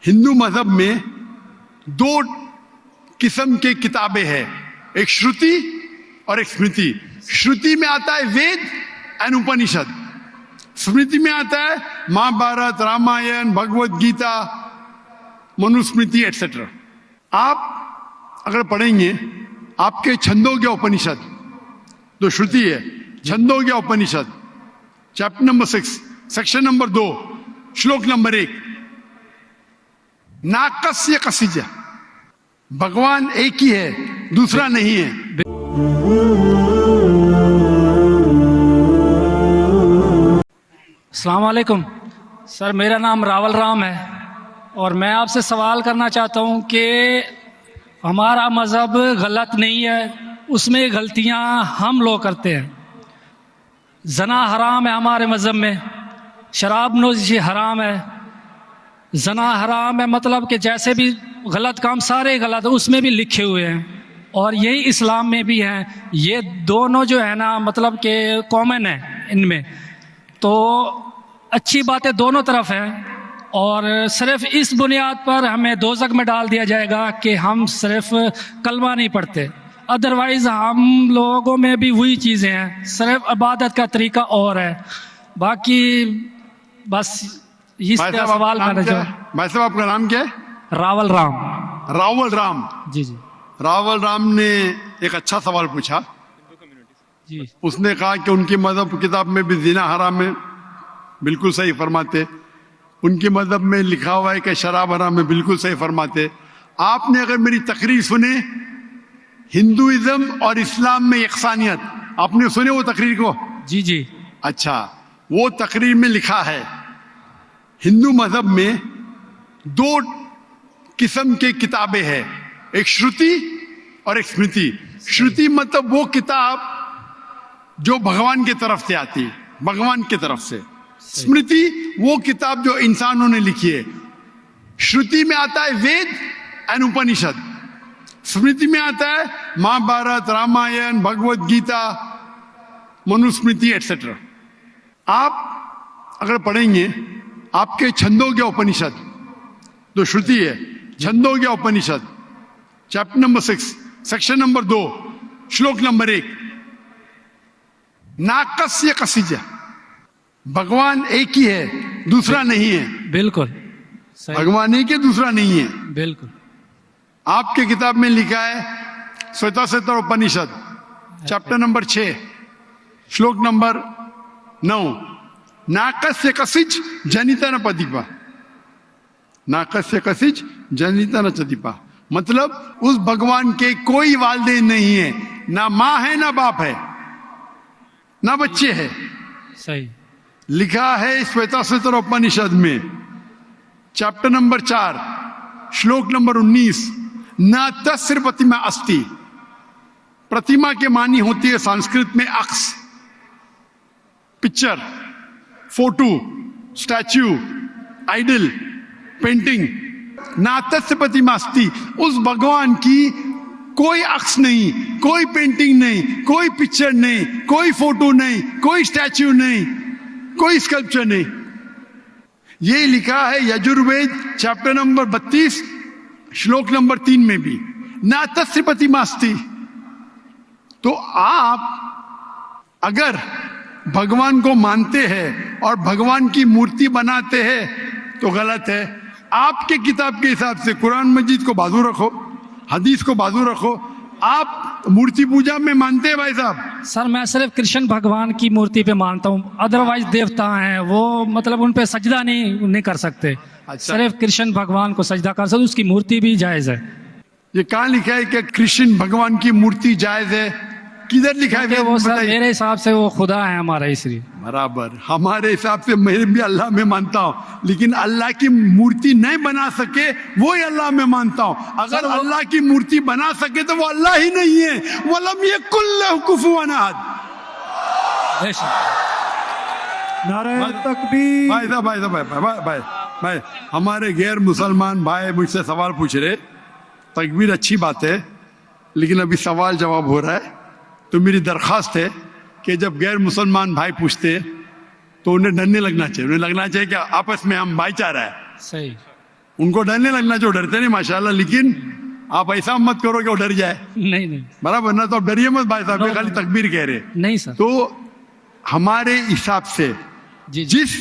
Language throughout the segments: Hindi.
हिंदू मजहब में दो किस्म के किताबें हैं, एक श्रुति और एक स्मृति। श्रुति में आता है वेद एंड उपनिषद, स्मृति में आता है महाभारत, रामायण, भगवत गीता, मनुस्मृति एटसेट्रा। आप अगर पढ़ेंगे आपके छंदोग्य उपनिषद, तो श्रुति है, छंदोग्य उपनिषद चैप्टर नंबर 6 सेक्शन नंबर 2 श्लोक नंबर 1, नाकस्य कसिज, भगवान एक ही है, दूसरा नहीं है। अस्सलाम वालेकुम सर, मेरा नाम रावल राम है और मैं आपसे सवाल करना चाहता हूं कि हमारा मज़हब गलत नहीं है, उसमें गलतियां हम लोग करते हैं। जना हराम है हमारे मज़हब में, शराब नोशी हराम है, जना हराम है, मतलब कि जैसे भी गलत काम सारे गलत है, उसमें भी लिखे हुए हैं और यही इस्लाम में भी हैं। ये दोनों जो है ना, मतलब कि कॉमन है इनमें, तो अच्छी बातें दोनों तरफ हैं और सिर्फ इस बुनियाद पर हमें दोज़ख में डाल दिया जाएगा कि हम सिर्फ कलमा नहीं पढ़ते। अदरवाइज हम लोगों में भी वही चीज़ें हैं, सिर्फ इबादत का तरीका और है। बाकी बस इस सवाल करना चाहूँ। भाई साहब आपका नाम क्या है? रावल राम। रावल राम जी जी। रावल राम ने एक अच्छा सवाल पूछा जी। उसने कहा कि उनकी मजहब किताब में भी जिना हराम है, बिल्कुल सही फरमाते। उनकी मजहब में लिखा हुआ है कि शराब हराम है, बिल्कुल सही फरमाते। आपने अगर मेरी तकरीर सुने हिंदुइज्म और इस्लाम में यकसानियत, आपने सुने वो तकरीर को? जी जी। अच्छा, वो तकरीर में लिखा है हिंदू मजहब में दो किस्म के किताबें हैं, एक श्रुति और एक स्मृति। श्रुति मतलब वो किताब जो भगवान की तरफ से आती है, भगवान की तरफ से। स्मृति वो किताब जो इंसानों ने लिखी है। श्रुति में आता है वेद एंड उपनिषद, स्मृति में आता है महाभारत, रामायण, भगवत गीता, मनुस्मृति एटसेट्रा। आप अगर पढ़ेंगे आपके छंदोग्य उपनिषद, तो श्रुति है, छंदोग्य उपनिषद चैप्टर नंबर 6 सेक्शन नंबर 2 श्लोक नंबर 1, नाकस्य कसिज, भगवान एक ही है, दूसरा नहीं है। बिल्कुल भगवान एक है, दूसरा नहीं है। बिल्कुल। आपके किताब में लिखा है श्वेताश्वेतर उपनिषद चैप्टर नंबर 6 श्लोक नंबर 9, नाकस्य कसिज जनिता न पदीपा, नाकस्य कसिज जनिता न चदीपा, मतलब उस भगवान के कोई वालिदैन नहीं है, ना माँ है ना बाप है ना बच्चे है। सही लिखा है श्वेताश्वेतर उपनिषद में चैप्टर नंबर 4 श्लोक नंबर 19, न तस्य प्रतिमा अस्ति, प्रतिमा के मानी होती है संस्कृत में अक्स, picture, photo, statue, idol, painting. ना तस्य प्रतिमा अस्ति, उस भगवान की कोई अक्स नहीं, कोई पेंटिंग नहीं, कोई पिक्चर नहीं, कोई फोटो नहीं, कोई स्टैच्यू नहीं, कोई स्कल्पचर नहीं। ये लिखा है यजुर्वेद चैप्टर नंबर 32 श्लोक नंबर 3 में भी, ना तस्य प्रतिमा अस्ति। तो आप अगर भगवान को मानते हैं और भगवान की मूर्ति बनाते हैं तो गलत है। आपके किताब के हिसाब से कुरान मजीद को बाजू रखो, हदीस को बाजू रखो। आप मूर्ति पूजा में मानते हैं भाई साहब? सर मैं सिर्फ कृष्ण भगवान की मूर्ति पे मानता हूँ, अदरवाइज देवता हैं वो, मतलब उन पे सजदा नहीं कर सकते। अच्छा। सिर्फ कृष्ण भगवान को सजदा कर सकते, उसकी मूर्ति भी जायज है। ये कहाँ लिखा है कि कृष्ण भगवान की मूर्ति जायज है? किधर लिखा है? वो सर मेरे हिसाब से वो खुदा है हमारा, इसलिए। बराबर, हमारे हिसाब से मैं भी अल्लाह में मानता हूँ, लेकिन अल्लाह की मूर्ति नहीं बना सके वो ही अल्लाह में मानता हूँ। अगर अल्लाह की मूर्ति बना सके तो वो अल्लाह ही नहीं है। वलम यकुल लहु कुफुवन अहद। नारे तकबीर। भाई साहब भाई साहब भाई भाई, हमारे गैर मुसलमान भाई मुझसे सवाल पूछ रहे। तकबीर अच्छी बात है, लेकिन अभी सवाल जवाब हो रहा है। तो मेरी दरख्वास्त है कि जब गैर मुसलमान भाई पूछते तो उन्हें डरने लगना चाहिए, उन्हें लगना चाहिए कि आपस में हम भाईचारा है। सही। उनको डरने लगना जो डरते नहीं माशाल्लाह, लेकिन आप ऐसा मत करो कि वो डर जाए, नहीं नहीं बराबर ना? तो आप डरिए मत भाई साहब, ये खाली तकबीर कह रहे। नहीं सर। तो हमारे हिसाब से जी जी जिस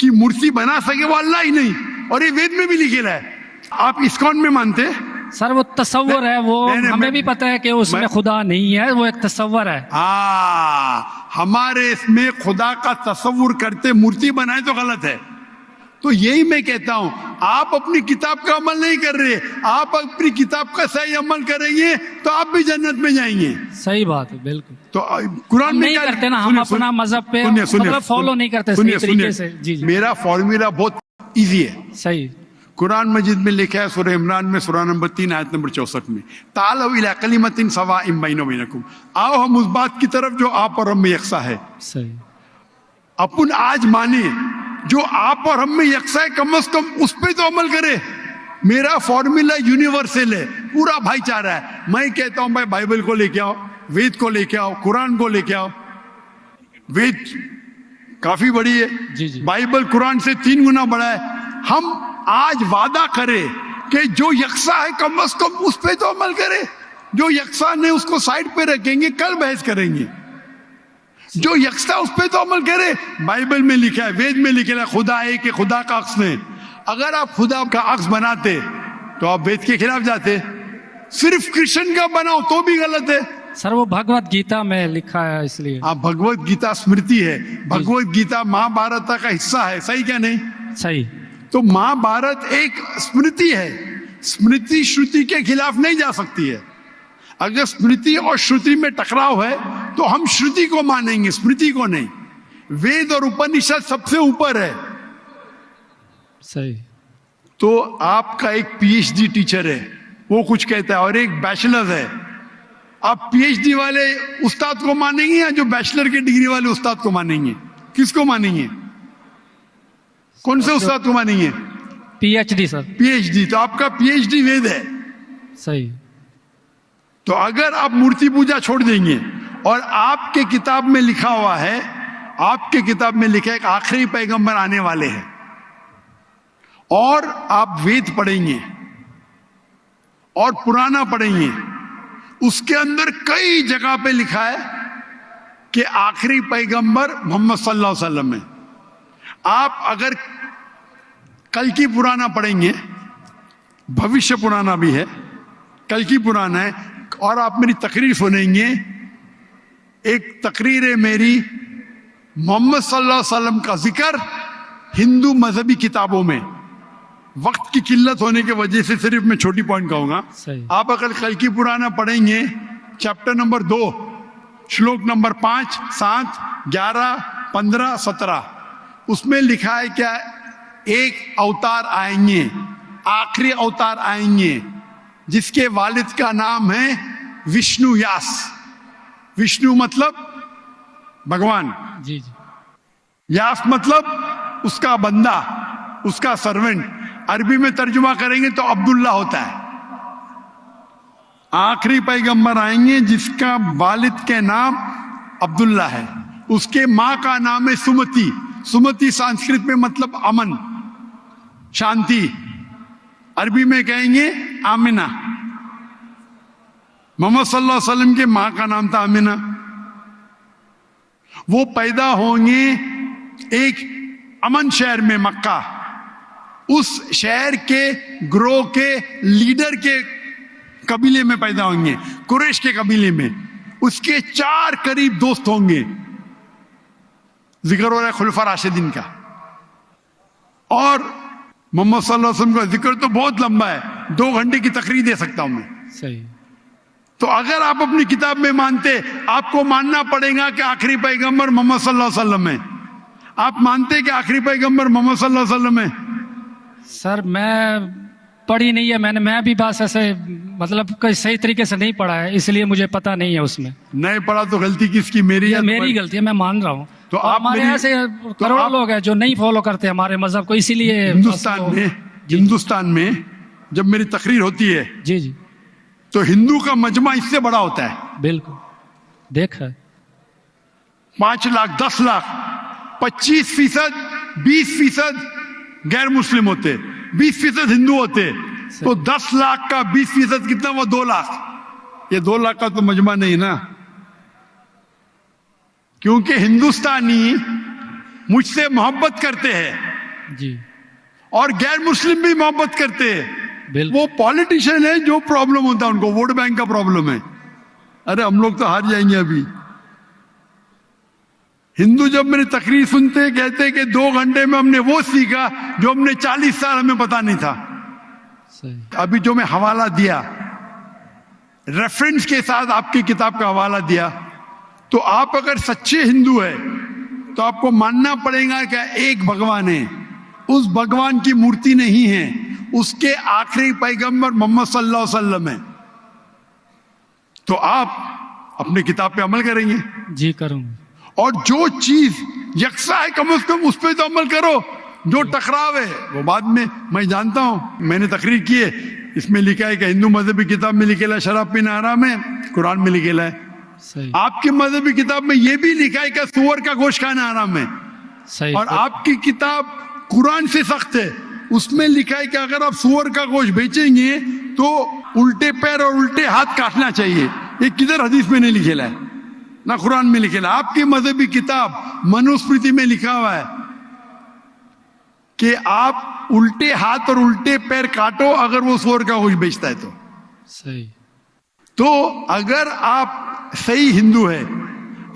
की मूर्ति बना सके वो अल्लाह ही नहीं, और ये वेद में भी लिखेला है। आप इस्कॉन में मानते हैं? सर, वो तसव्वुर है, वो नहीं, हमें भी पता है कि उसमें खुदा नहीं है, वो एक तसव्वुर है। हमारे इसमें खुदा का तसव्वुर करते मूर्ति बनाए तो गलत है। तो यही मैं कहता हूं, आप अपनी किताब का अमल नहीं कर रहे, आप अपनी किताब का सही अमल करेंगे तो आप भी जन्नत में जाएंगे। सही बात है, बिल्कुल। तो कुरान में नहीं क्या करते ना हम अपना मजहब पे, मतलब फॉलो नहीं करते सही तरीके से। जी जी, मेरा फॉर्मूला बहुत इजी है। सही। कुरान मजीद में लिखा है सूरह इमरान में सूरह नंबर 3 आयत नंबर 64 में, तालव इला कलिमतिन सवाइम बैना बैनकुम, आओ हम उस बात की तरफ जो आप और हम में यकसा है। सही। अपन आज माने जो आप और हम में यकसा है, कम से कम उस पे तो अमल करे। मेरा फॉर्मूला यूनिवर्सल है, पूरा भाईचारा है। मैं कहता हूं भाई बाइबल को लेके आओ, वेद को लेके आओ, कुरान को लेके आओ। वेद काफी बड़ी है, जी जी, बाइबल कुरान से 3 गुना बड़ा है। हम आज वादा करें कि जो यकसा है कम से कम उस पे तो अमल करे। जो यकसा नहीं उसको साइड पे रखेंगे, कल बहस करेंगे। जो यकसा उस पे तो अमल करे। बाइबल में लिखा है, वेद में लिखा है खुदा है कि खुदा का अक्स नहीं। अगर आप खुदा का अक्स बनाते तो आप वेद के खिलाफ जाते। सिर्फ कृष्ण का बनाओ तो भी गलत है। सर वो भगवत गीता में लिखा है, इसलिए। आप भगवत गीता स्मृति है, भगवत गीता महाभारत का हिस्सा है, सही क्या नहीं? सही। तो महाभारत एक स्मृति है, स्मृति श्रुति के खिलाफ नहीं जा सकती है। अगर स्मृति और श्रुति में टकराव है तो हम श्रुति को मानेंगे, स्मृति को नहीं। वेद और उपनिषद सबसे ऊपर है। सही। तो आपका एक पीएचडी टीचर है, वो कुछ कहता है, और एक बैचलर है। आप पीएचडी वाले उस्ताद को मानेंगे या जो बैचलर के डिग्री वाले उस्ताद को मानेंगे? किसको मानेंगे? कौन से उस्ताद को मानेंगे? PhD sir. पीएचडी। तो आपका पीएचडी वेद है। सही। तो अगर आप मूर्ति पूजा छोड़ देंगे और आपके किताब में लिखा हुआ है, आपके किताब में लिखा है कि आखिरी पैगंबर आने वाले हैं, और आप वेद पढ़ेंगे और पुराना पढ़ेंगे, उसके अंदर कई जगह पे लिखा है कि आखिरी पैगंबर मोहम्मद सल्लल्लाहु अलैहि वसल्लम है। आप अगर कल की पुराना पढ़ेंगे, भविष्य पुराना भी है, कल की पुराना है, और आप मेरी तकरीर सुनेंगे। एक तकरीर है मेरी, मोहम्मद सल्लल्लाहु अलैहि वसल्लम का जिक्र हिंदू मजहबी किताबों में। वक्त की किल्लत होने की वजह से सिर्फ मैं छोटी पॉइंट कहूंगा। आप अगर कल की पुराना पढ़ेंगे, चैप्टर नंबर 2 श्लोक नंबर 5, 7, 11, 15, 17, उसमें लिखा है क्या? एक अवतार आएंगे, आखिरी अवतार आएंगे, जिसके वालिद का नाम है विष्णु यास। विष्णु मतलब भगवान, जी जी। यास मतलब उसका बंदा, उसका सर्वेंट। अरबी में तर्जुमा करेंगे तो अब्दुल्ला होता है। आखिरी पैगंबर आएंगे जिसका वालिद के नाम अब्दुल्ला है, उसके माँ का नाम है सुमति। सुमति संस्कृत में मतलब अमन, शांति। अरबी में कहेंगे आमिना। मोहम्मद सल्लल्लाहु अलैहि वसल्लम के माँ का नाम था आमिना। वो पैदा होंगे एक अमन शहर में, मक्का। उस शहर के ग्रोह के लीडर के कबीले में पैदा होंगे, कुरैश के कबीले में। उसके 4 करीब दोस्त होंगे। जिक्र हो रहा है खुलफा राशिदीन का। और मोहम्मद सल्लल्लाहु अलैहि वसल्लम का जिक्र तो बहुत लंबा है, 2 घंटे की तकरीर दे सकता हूं मैं। सही। तो अगर आप अपनी किताब में मानते, आपको मानना पड़ेगा कि आखिरी पैगंबर मोहम्मद सल्लल्लाहु अलैहि वसल्लम है। आप मानते कि आखिरी पैगंबर मोहम्मद सल्लल्लाहु अलैहि वसल्लम है? सर मैं पढ़ी नहीं है, मैं भी बस ऐसे मतलब कोई सही तरीके से नहीं पढ़ा है, इसलिए मुझे पता नहीं है उसमें। नहीं पढ़ा तो गलती किसकी? मेरी है? मेरी गलती है, मैं मान रहा हूँ। तो आप हमारे ऐसे करोड़ों लोग हैं जो नहीं फॉलो करते हमारे मजहब को, इसीलिए हिंदुस्तान में जब मेरी तकरीर होती है, जी जी, तो हिंदू का मजमा इससे बड़ा होता है। बिल्कुल देखा है। 5 लाख, 10 लाख, 25%, 20% गैर मुस्लिम होते। 20% हिंदू होते तो 10 लाख का 20% कितना हुआ? 2 लाख। ये 2 लाख का तो मजमा नहीं ना, क्योंकि हिंदुस्तानी मुझसे मोहब्बत करते हैं जी, और गैर मुस्लिम भी मोहब्बत करते हैं। बिल्कुल। वो पॉलिटिशियन है जो प्रॉब्लम होता है उनको, वोट बैंक का प्रॉब्लम है। अरे हम लोग तो हार जाएंगे अभी। हिंदू जब मेरी तकरीर सुनते कहते कि 2 घंटे में हमने वो सीखा जो हमने 40 साल हमें पता नहीं था। सही। अभी जो मैं हवाला दिया, रेफरेंस के साथ आपकी किताब का हवाला दिया, तो आप अगर सच्चे हिंदू है तो आपको मानना पड़ेगा कि एक भगवान है, उस भगवान की मूर्ति नहीं है, उसके आखिरी पैगंबर मोहम्मद सल्लल्लाहु अलैहि वसल्लम है। तो आप अपनी किताब पे अमल करेंगे जी करूँगा। और जो चीज यकसा है कम से कम उस पर तो अमल करो। जो टकराव है वो बाद में, मैं जानता हूं, मैंने तकरीर की है, इसमें लिखा है कि हिंदू मजहबी किताब में लिखेला शराब पीना हराम है, कुरान में लिखेला है। सही। आपकी मजहबी किताब में यह भी लिखा है कि सुअर का गोश्त खाना हराम है। सही। और आपकी किताब कुरान से सख्त है, उसमें लिखा है कि अगर आप सुअर का गोश्त बेचेंगे तो उल्टे पैर और उल्टे हाथ काटना चाहिए। ये किधर हदीस में नहीं लिखेला है, ना कुरान में लिखेला। आपकी मजहबी किताब मनुस्मृति में लिखा हुआ है कि आप उल्टे हाथ और उल्टे पैर काटो अगर वो सुअर का गोश्त बेचता है तो। सही। तो अगर आप सही हिंदू है,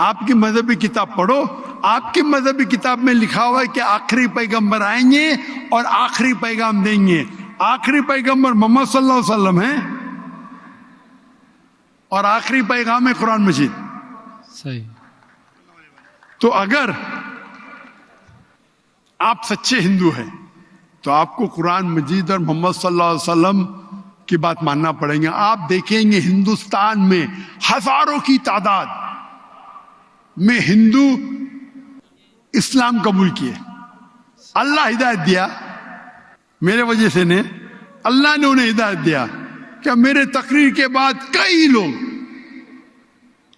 आपकी मजहबी किताब पढ़ो। आपकी मजहबी किताब में लिखा हुआ है कि आखिरी पैगंबर आएंगे और आखिरी पैगाम देंगे। आखिरी पैगंबर मोहम्मद सल्लल्लाहु अलैहि वसल्लम है और आखिरी पैगाम है कुरान मजीद। सही। तो अगर आप सच्चे हिंदू हैं तो आपको कुरान मजीद और मोहम्मद सल्लल्लाहु अलैहि वसल्लम की बात मानना पड़ेगा। आप देखेंगे हिंदुस्तान में हजारों की तादाद में हिंदू इस्लाम कबूल किए। अल्लाह हिदायत दिया, मेरे वजह से ने अल्लाह ने उन्हें हिदायत दिया। क्या मेरे तकरीर के बाद कई लोग,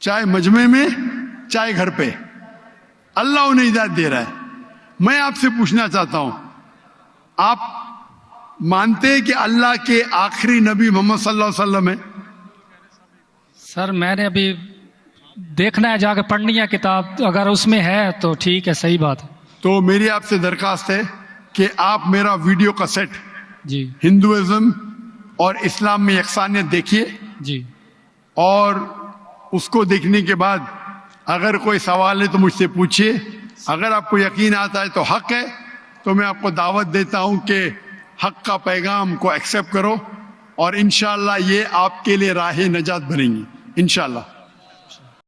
चाहे मजमे में चाहे घर पे, अल्लाह उन्हें हिदायत दे रहा है। मैं आपसे पूछना चाहता हूं, आप मानते हैं कि अल्लाह के आखिरी नबी मोहम्मद सल्लल्लाहु अलैहि वसल्लम है? सर मैंने अभी देखना है, जाके पढ़नी है किताब, अगर उसमें है तो ठीक है, सही बात है। तो मेरी आपसे दरखास्त है कि आप मेरा वीडियो कैसेट जी हिंदुइज्म और इस्लाम में यकसानियत देखिए, जी। और उसको देखने के बाद अगर कोई सवाल है तो मुझसे पूछिए। अगर आपको यकीन आता है तो हक है, तो मैं आपको दावत देता हूं कि हक का पैगाम को एक्सेप्ट करो और इंशाअल्लाह ये आपके लिए राह नजात बनेंगी इंशाअल्लाह।